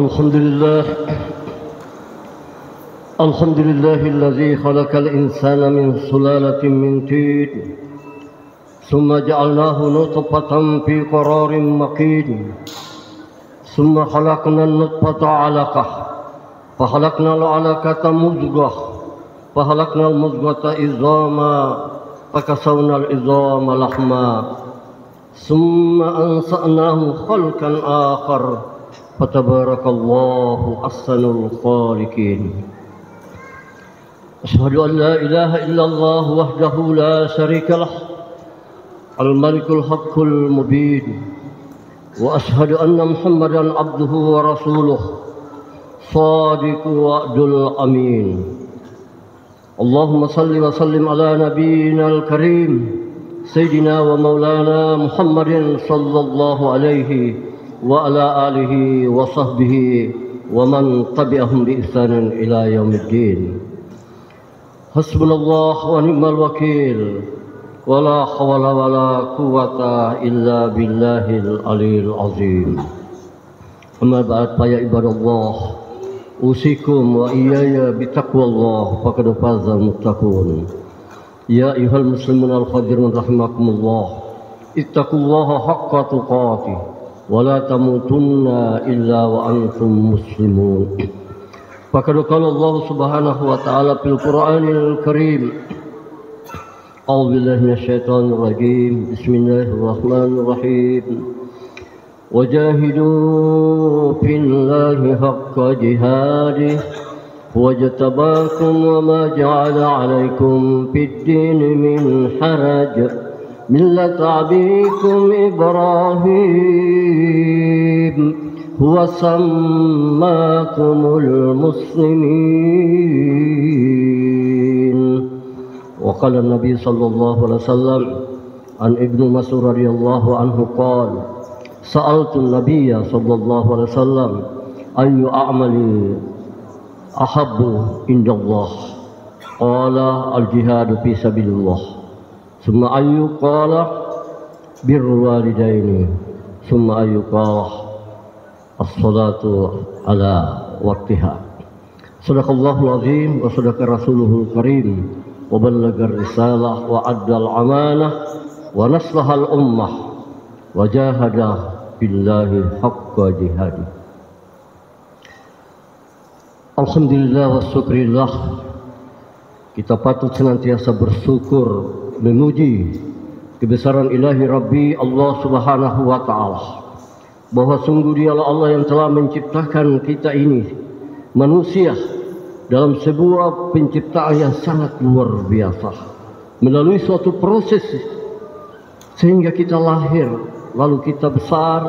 الحمد لله الحمد لله الذي خلق الإنسان من سلالة من طين ثم جعلناه نطفة في قرار مكين ثم خلقنا النطفة علقة فخلقنا العلقة مضغة فخلقنا المضغة عظاما فكسونا العظام لحما ثم أنشأناه خلقا آخر فتبارك الله أحسن الخالقين أشهد أن لا إله إلا الله وحده لا شريك له الملك الحق المبين وأشهد أن محمدا عبده ورسوله صادق وعد الأمين اللهم صل وسلم على نبينا الكريم سيدنا ومولانا محمد صلى الله عليه وعلى آله وصحبه ومن تبعهم بإحسان إلى يوم الدين حسبنا الله ونعم الوكيل ولا حول ولا قوة إلا بالله العلي العظيم أما بعد فيا عباد الله أوصيكم وإياي بتقوى الله فقد فاز المتقون يا أيها المسلمون الحاضرون رحمكم الله اتقوا الله حق تقاته ولا تموتن إلا وأنتم مسلمون فقد قال الله سبحانه وتعالى في القرآن الكريم أعوذ بالله من الشيطان الرجيم بسم الله الرحمن الرحيم وجاهدوا في الله حق جهاده واجتباكم وما جعل عليكم في الدين من حرج ملة أبيكم إبراهيم هو سماكم المسلمين وقال النبي صلى الله عليه وسلم عن ابن مسعود رضي الله عنه قال سألت النبي صلى الله عليه وسلم أي أعمل أحب عند الله قال الجهاد في سبيل الله ثم أي قال بر الوالدين ثم أي قال الصلاة على وقتها صدق الله العظيم وصدق رسوله الكريم وبلغ الرسالة وأدى الأمانة ونصح الأمة وجاهد بالله حق جهاده. Alhamdulillah wa syukrillah, kita patut senantiasa bersyukur memuji kebesaran ilahi Rabbi Allah subhanahu wa ta'ala, bahwa sungguh dialah Allah yang telah menciptakan kita ini manusia dalam sebuah penciptaan yang sangat luar biasa, melalui suatu proses sehingga kita lahir, lalu kita besar,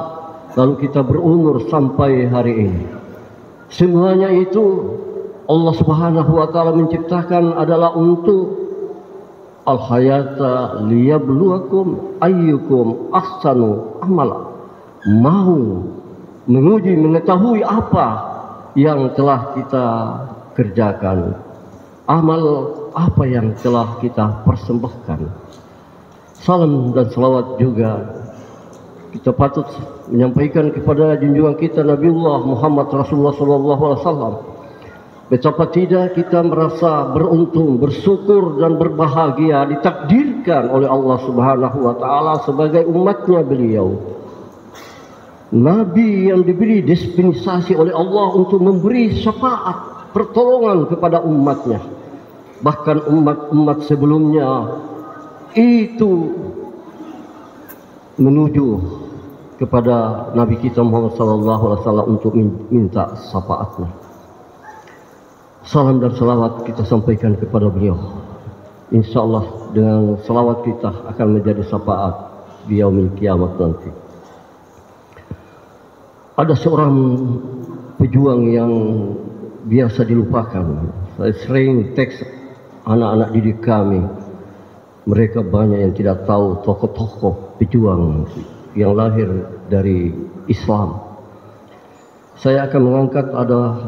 lalu kita berumur sampai hari ini. Semuanya itu Allah subhanahu wa ta'ala menciptakan adalah untuk al-hayata liyabluwakum ayyukum ahsanu amala, mau menguji, mengetahui apa yang telah kita kerjakan, amal apa yang telah kita persembahkan. Salam dan salawat juga kita patut menyampaikan kepada junjungan kita Nabiullah Muhammad Rasulullah SAW. Betapa tidak kita merasa beruntung, bersyukur dan berbahagia ditakdirkan oleh Allah Subhanahu wa ta'ala sebagai umatnya beliau, Nabi yang diberi dispensasi oleh Allah untuk memberi syafaat pertolongan kepada umatnya. Bahkan umat-umat sebelumnya itu menuju kepada Nabi kita Muhammad SAW untuk minta syafaatnya. Salam dan salawat kita sampaikan kepada beliau. InsyaAllah dengan salawat kita akan menjadi syafaat di yaumil kiamat nanti. Ada seorang pejuang yang biasa dilupakan. Saya sering teks anak-anak didik kami. Mereka banyak yang tidak tahu tokoh-tokoh pejuang yang lahir dari Islam. Saya akan mengangkat ada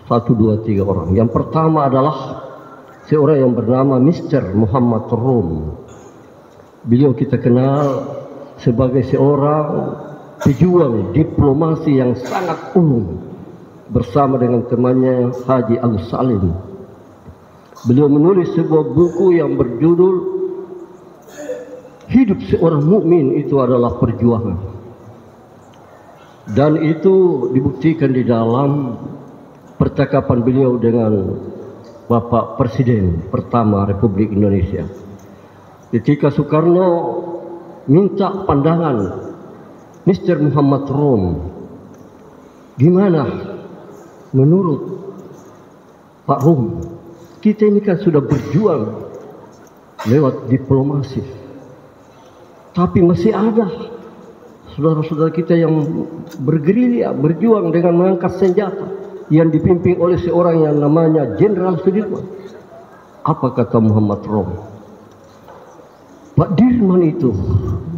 1, 2, 3 orang. Yang pertama adalah seorang yang bernama Mr. Muhammad Rum. Beliau kita kenal sebagai seorang pejuang diplomasi yang sangat umum bersama dengan temannya Haji Agus Salim. Beliau menulis sebuah buku yang berjudul Hidup Seorang Mukmin Itu Adalah Perjuangan. Dan itu dibuktikan di dalam percakapan beliau dengan Bapak Presiden pertama Republik Indonesia. Ketika Soekarno minta pandangan Mr. Muhammad Rom, gimana menurut Pak Rom, kita ini kan sudah berjuang lewat diplomasi, tapi masih ada saudara-saudara kita yang bergerilya, berjuang dengan mengangkat senjata yang dipimpin oleh seorang yang namanya Jenderal Sudirman. Apa kata Muhammad Rom? Pak Dirman itu,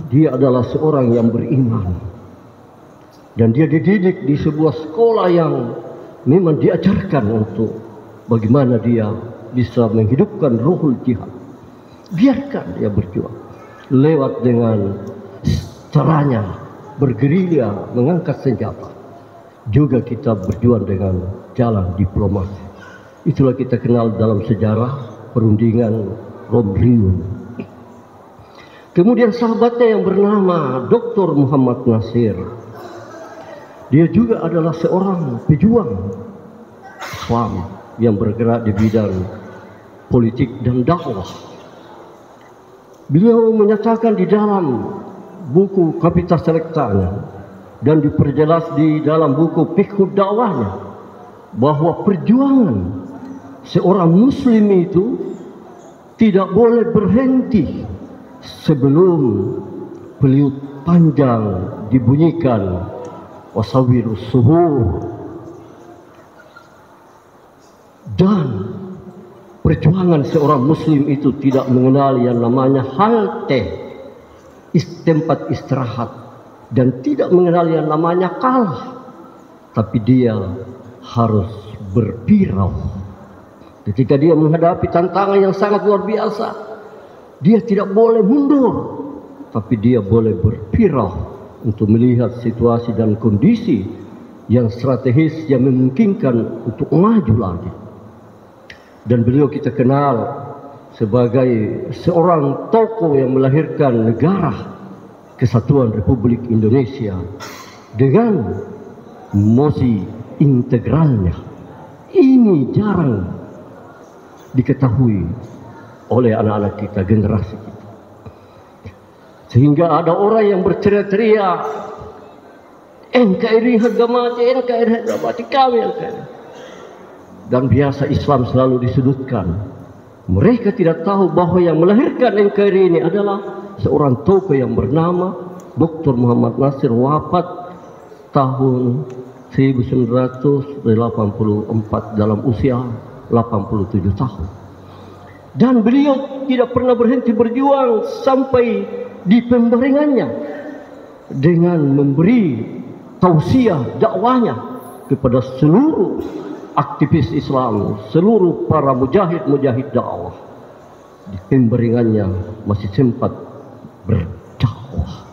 dia adalah seorang yang beriman. Dan dia dididik di sebuah sekolah yang memang diajarkan untuk bagaimana dia bisa menghidupkan ruhul jihad. Biarkan dia berjuang. Lewat dengan caranya bergerilya, mengangkat senjata. Juga kita berjuang dengan jalan diplomasi. Itulah kita kenal dalam sejarah perundingan Romriun. Kemudian sahabatnya yang bernama Dr. Muhammad Nasir. Dia juga adalah seorang pejuang Islam yang bergerak di bidang politik dan dakwah. Beliau menyatakan di dalam buku Kapitas Selectanya dan diperjelas di dalam buku Fiqhud Dakwahnya bahwa perjuangan seorang muslim itu tidak boleh berhenti sebelum peliut panjang dibunyikan wasawirus suhur, dan perjuangan seorang muslim itu tidak mengenal yang namanya halte, tempat istirahat, dan tidak mengenal yang namanya kalah, tapi dia harus berpirau. Ketika dia menghadapi tantangan yang sangat luar biasa, dia tidak boleh mundur, tapi dia boleh berpirau untuk melihat situasi dan kondisi yang strategis yang memungkinkan untuk maju lagi. Dan beliau kita kenal sebagai seorang tokoh yang melahirkan negara Kesatuan Republik Indonesia dengan mosi integralnya. Ini jarang diketahui oleh anak-anak kita, generasi kita. Sehingga ada orang yang berteriak-teriak, NKRI harga mati, NKRI harga mati, kami NKRI. Dan biasa Islam selalu disudutkan. Mereka tidak tahu bahwa yang melahirkan NKRI ini adalah seorang tokoh yang bernama Dr. Muhammad Nasir, wafat tahun 1984 dalam usia 87 tahun. Dan beliau tidak pernah berhenti berjuang sampai di pembaringannya dengan memberi tausiah dakwahnya kepada seluruh aktivis Islam, seluruh para mujahid dakwah. Di pembaringannya masih sempat berdakwah.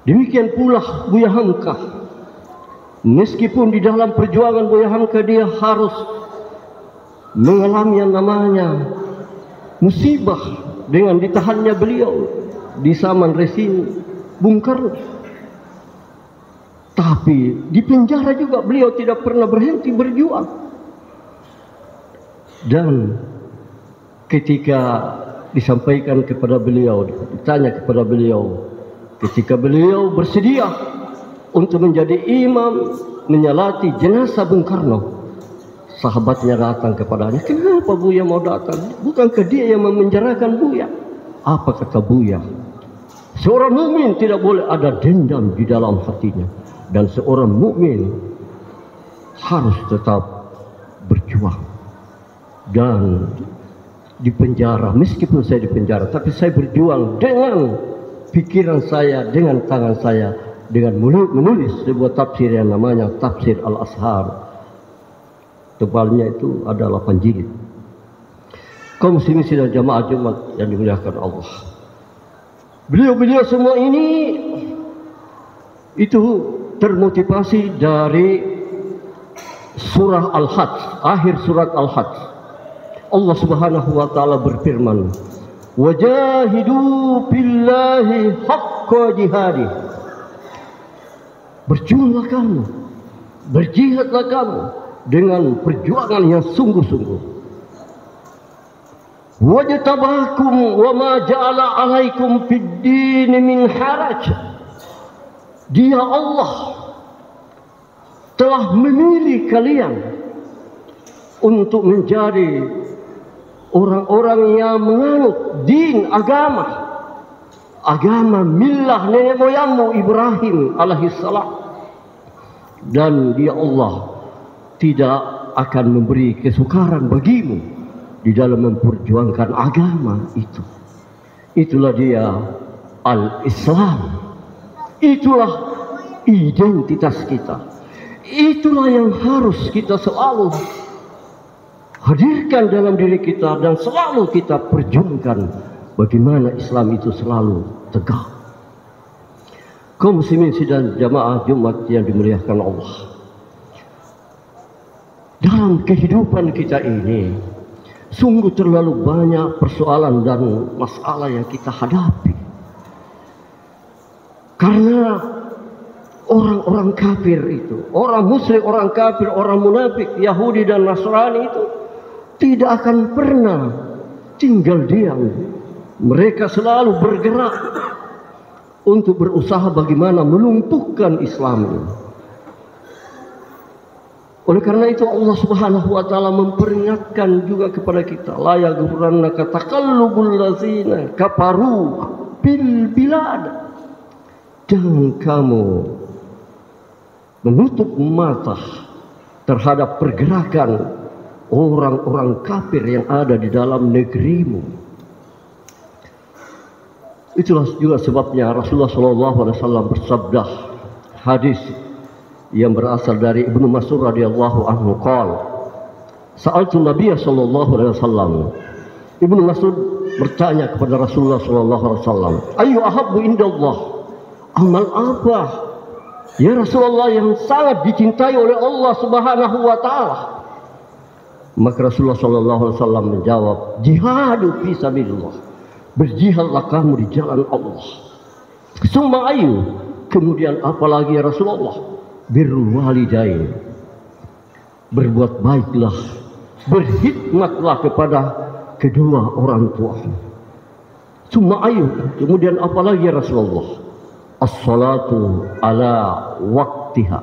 Demikian pula Buya Hamka. Meskipun di dalam perjuangan Buya Hamka dia harus mengalami yang namanya musibah dengan ditahannya beliau di zaman rezim Bung Karno. Tapi di penjara juga beliau tidak pernah berhenti berjuang. Dan ketika disampaikan kepada beliau, ditanya kepada beliau, ketika beliau bersedia untuk menjadi imam menyalati jenazah Bung Karno, sahabatnya datang kepadanya, kenapa Buya mau datang? Bukankah dia yang memenjarakan Buya? Apa kata Buya? Seorang mukmin tidak boleh ada dendam di dalam hatinya, dan seorang mukmin harus tetap berjuang. Dan di penjara, meskipun saya di penjara, tapi saya berjuang dengan pikiran saya, dengan tangan saya, dengan menulis sebuah tafsir yang namanya Tafsir Al-Ashar. Tebalnya itu ada 8 jilid. Kaum muslimin dan jamaah Jumat yang dimuliakan Allah. Beliau-beliau semua ini Itu termotivasi dari surah Al-Hajj, akhir surat Al-Hajj. Allah Subhanahu wa taala berfirman, "Wajahidu billahi haqqa jihadih." Berjuanglah kamu, berjihadlah kamu dengan perjuangan yang sungguh-sungguh. Wajtabakum wa ma ja'ala 'alaikum fid din min haraj. Dia Allah telah memilih kalian untuk menjadi orang-orang yang menganut din, agama millah nenek moyangmu Ibrahim alaihissalam. Dan dia Allah tidak akan memberi kesukaran bagimu di dalam memperjuangkan agama itu. Itulah dia al-Islam. Itulah identitas kita. Itulah yang harus kita selalu hadirkan dalam diri kita dan selalu kita perjuangkan, bagaimana Islam itu selalu tegak. Kaum muslimin sidang jamaah Jumat yang dimuliakan Allah, dalam kehidupan kita ini sungguh terlalu banyak persoalan dan masalah yang kita hadapi. Karena orang-orang kafir itu, orang musyrik, orang kafir, orang munafik, Yahudi dan Nasrani itu tidak akan pernah tinggal diam. Mereka selalu bergerak untuk berusaha bagaimana melumpuhkan Islam ini. Oleh karena itu Allah Subhanahu wa taala memperingatkan juga kepada kita, la yaghurrannaka taqallubul ladzina kafaru bil bilad. Jangan kamu menutup mata terhadap pergerakan orang-orang kafir yang ada di dalam negerimu. Itulah juga sebabnya Rasulullah SAW bersabda, hadis yang berasal dari Ibnu Mas'ud radhiyallahu anhu qala, sa'altu Nabiy sallallahu alaihi wasallam. Ibnu Mas'ud bertanya kepada Rasulullah sallallahu alaihi wasallam, "Ayyu ahabbu indallah?" Amal apa ya Rasulullah yang sangat dicintai oleh Allah Subhanahu wa taala? Maka Rasulullah sallallahu alaihi wasallam menjawab, "Jihadu fi sabilillah." Berjihadlah kamu di jalan Allah. Summa ayu, kemudian apalagi ya Rasulullah? Birrul walidain. Berbuat baiklah, berkhidmatlah kepada kedua orang tua. Summa ayu, kemudian apalagi ya Rasulullah? As-salatu ala waktiha.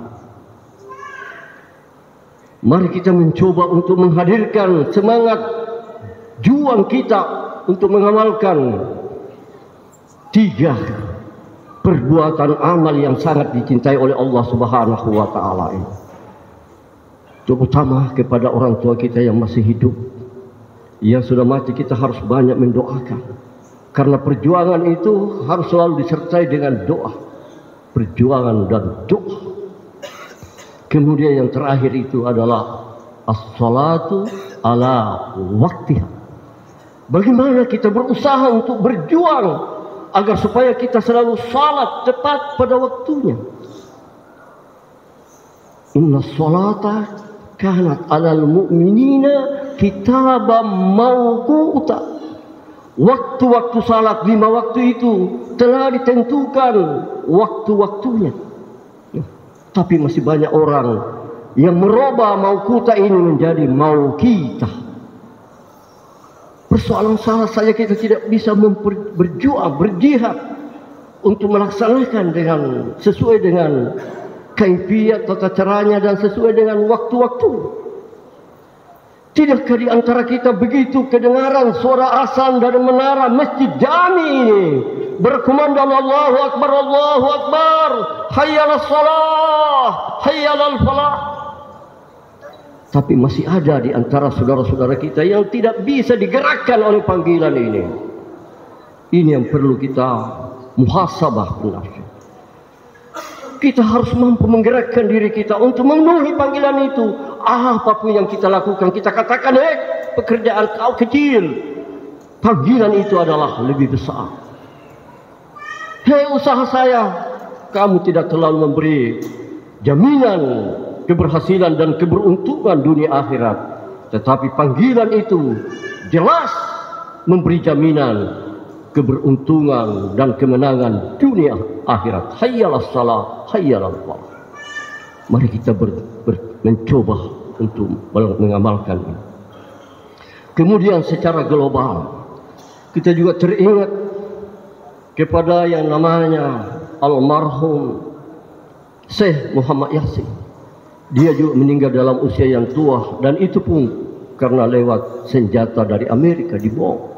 Mari kita mencoba untuk menghadirkan semangat juang kita untuk mengamalkan 3 perbuatan amal yang sangat dicintai oleh Allah Subhanahu wa taala ini. Terutama kepada orang tua kita yang masih hidup, yang sudah mati, kita harus banyak mendoakan. Karena perjuangan itu harus selalu disertai dengan doa. Perjuangan dan doa. Kemudian yang terakhir itu adalah as-salatu ala waktiha. Bagaimana kita berusaha untuk berjuang agar supaya kita selalu salat tepat pada waktunya. Inna salata kanat alal mu'minina kitaban mawquta. Waktu-waktu salat 5 waktu itu telah ditentukan waktu-waktunya. Tapi masih banyak orang yang merubah mauquta ini menjadi mauqita. Persoalan salah saja kita tidak bisa berjuang, berjihad untuk melaksanakan dengan sesuai dengan kaifiyat tata caranya dan sesuai dengan waktu-waktu. Tidakkah di antara kita begitu kedengaran suara azan dari menara Masjid Jami ini berkumandang Allahu Akbar, Allahu Akbar, hayya 'alas shalah, hayya 'alal falah. Tapi masih ada di antara saudara-saudara kita yang tidak bisa digerakkan oleh panggilan ini. Ini yang perlu kita muhasabah benar. Kita harus mampu menggerakkan diri kita untuk memenuhi panggilan itu. Apapun yang kita lakukan, kita katakan, pekerjaan kau kecil, panggilan itu adalah lebih besar. Usaha saya kamu tidak terlalu memberi jaminan keberhasilan dan keberuntungan dunia akhirat, tetapi panggilan itu jelas memberi jaminan keberuntungan dan kemenangan dunia akhirat. Hayyalas salah, hayyalal falah. Mari kita mencoba untuk mengamalkan ini. Kemudian secara global kita juga teringat kepada yang namanya almarhum Syekh Muhammad Yasin. Dia juga meninggal dalam usia yang tua, dan itu pun karena lewat senjata dari Amerika dibom.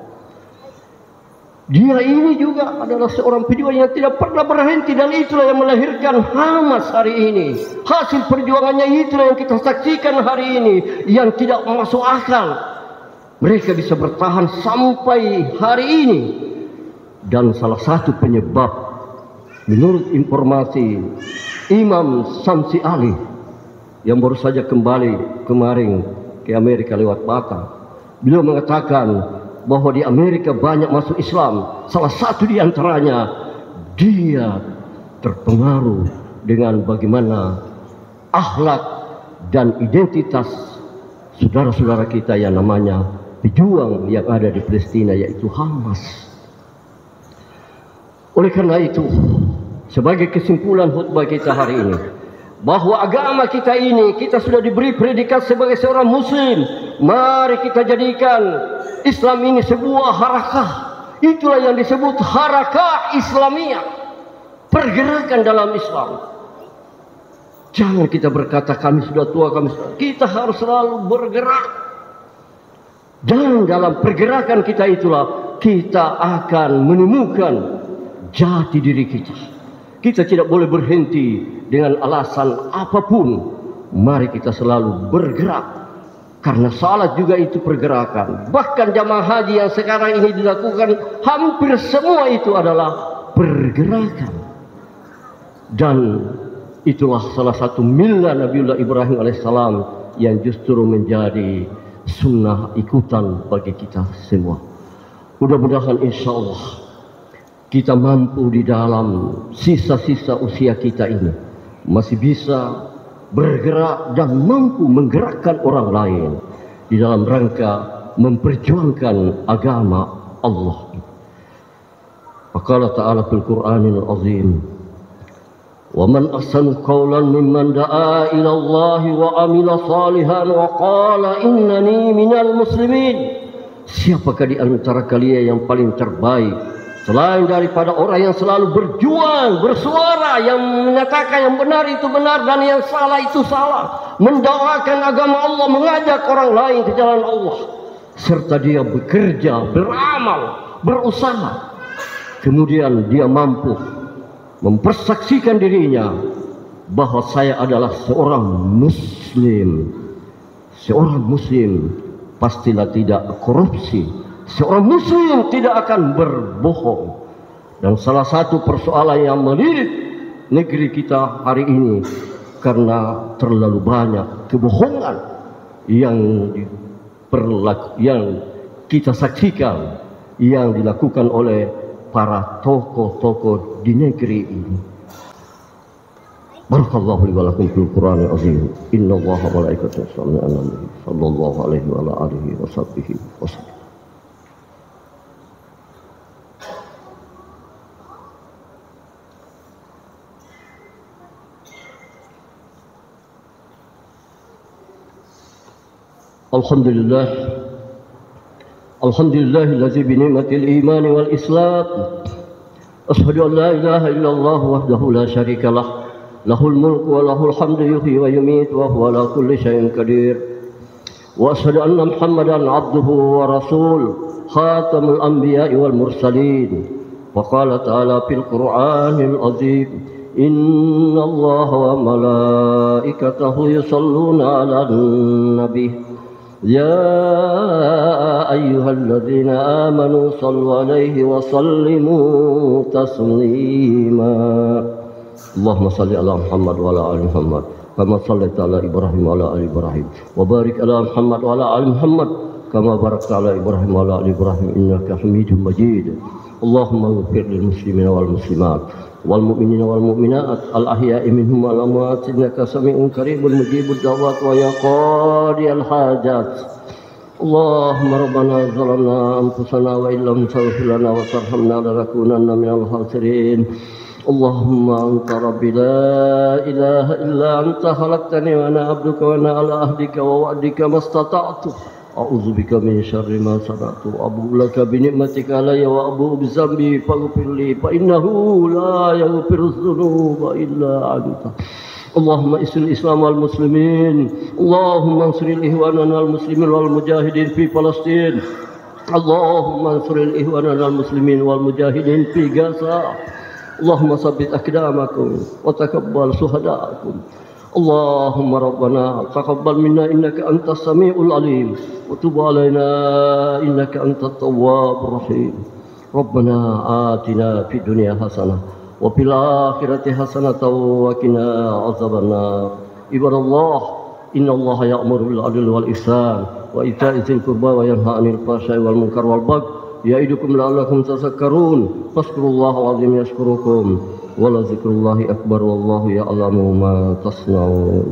Dia ini juga adalah seorang pejuang yang tidak pernah berhenti, dan itulah yang melahirkan Hamas hari ini. Hasil perjuangannya itulah yang kita saksikan hari ini, yang tidak masuk akal. Mereka bisa bertahan sampai hari ini. Dan salah satu penyebab, menurut informasi Imam Samsi Ali yang baru saja kembali kemarin ke Amerika lewat Batam, beliau mengatakan bahwa di Amerika banyak masuk Islam. Salah satu di antaranya, dia terpengaruh dengan bagaimana akhlak dan identitas saudara-saudara kita yang namanya pejuang yang ada di Palestina, yaitu Hamas. Oleh karena itu, sebagai kesimpulan khutbah kita hari ini, bahwa agama kita ini, kita sudah diberi predikat sebagai seorang muslim. Mari kita jadikan Islam ini sebuah harakah. Itulah yang disebut harakah Islamiyah, pergerakan dalam Islam. Jangan kita berkata kami sudah tua, kita harus selalu bergerak. Dan dalam pergerakan kita itulah kita akan menemukan jati diri kita. Kita tidak boleh berhenti dengan alasan apapun. Mari kita selalu bergerak. Karena salat juga itu pergerakan. Bahkan jamaah haji yang sekarang ini dilakukan, hampir semua itu adalah pergerakan. Dan itulah salah satu milah Nabiullah Ibrahim alaihissalam yang justru menjadi sunnah ikutan bagi kita semua. Mudah-mudahan insya Allah kita mampu di dalam sisa-sisa usia kita ini masih bisa bergerak dan mampu menggerakkan orang lain di dalam rangka memperjuangkan agama Allah. Faqala ta'ala fil Qur'anil azim, wa man ahsanu qawlan mimman da'a ila Allah wa amila salihan wa qala innani minal muslimin. Siapakah di antara kalian yang paling terbaik selain daripada orang yang selalu berjuang, bersuara, yang menyatakan yang benar itu benar dan yang salah itu salah, mendakwakan agama Allah, mengajak orang lain ke jalan Allah, serta dia bekerja, beramal, berusaha, kemudian dia mampu mempersaksikan dirinya bahwa saya adalah seorang muslim. Seorang muslim pastilah tidak korupsi. Seorang muslim tidak akan berbohong. Dan salah satu persoalan yang melilit negeri kita hari ini, karena terlalu banyak kebohongan yang kita saksikan, yang dilakukan oleh para tokoh-tokoh di negeri ini. Barakallahu li wa lakum fil Qur'anil azim. Innallaha wa malaikatahu yusholluna 'alan nabi sallallahu alaihi wa ala alihi wa sahbihi wasallam. Alhamdulillah, alhamdulillahilladzi bi ni'matil iman wal islam asyhadu an la ilaha illallah wahdahu la syarikalah, lahul mulku wa lahul hamdu yuhyi wa yumiit wa huwa ala kulli syai'in qadir, wa asyhadu anna Muhammadan abduhu wa rasul khatamul anbiya'i wal mursalin. Wa qala ta'ala fil Qur'anil azim, innallaha wa malaikatahu yusholluna 'alan nabi يا أيها الذين آمنوا صلوا عليه وسلموا تسليما اللهم صل على محمد وعلى آل محمد كما صليت على إبراهيم وعلى آل إبراهيم وبارك على محمد وعلى آل محمد كما باركت على إبراهيم وعلى آل إبراهيم إنك حميد مجيد اللهم اغفر للمسلمين والمسلمات والمؤمنين والمؤمنات الأحياء منهم والأموات إنك سميع قريب مجيب الدعوات ويا قاضي الحاجات. اللهم ربنا ظلمنا أنفسنا وإن لم تغفر لنا وترحمنا لنكونن من الخاسرين. اللهم أنت ربي لا إله إلا أنت خلقتني وأنا عبدك وأنا على عهدك ووعدك ما استطعت أعوذ بك من شر ما صنعت وأبوء لك بنعمتك علي وأبوء بذنبي فاغفر لي فإنه لا يغفر الذنوب إلا أنت. اللهم انصر الإسلام والمسلمين. اللهم انصر إخواننا المسلمين والمجاهدين في فلسطين. اللهم انصر إخواننا المسلمين والمجاهدين في غزة. اللهم ثبت أقدامكم وتقبل شهداءكم. اللهم ربنا تقبل منا إنك أنت السميع العليم وتب علينا إنك أنت التواب الرحيم. ربنا آتنا في الدنيا حسنة وفي الآخرة حسنة وقنا عذاب النار. عباد الله إن الله يأمر بالعدل والإحسان وإيتاء ذي القربى وينهى عن الفحشاء والمنكر والبغي يعظكم لعلكم تذكرون. فاذكروا الله العظيم يشكركم ولذكر الله أكبر والله يعلم ما تصنعون.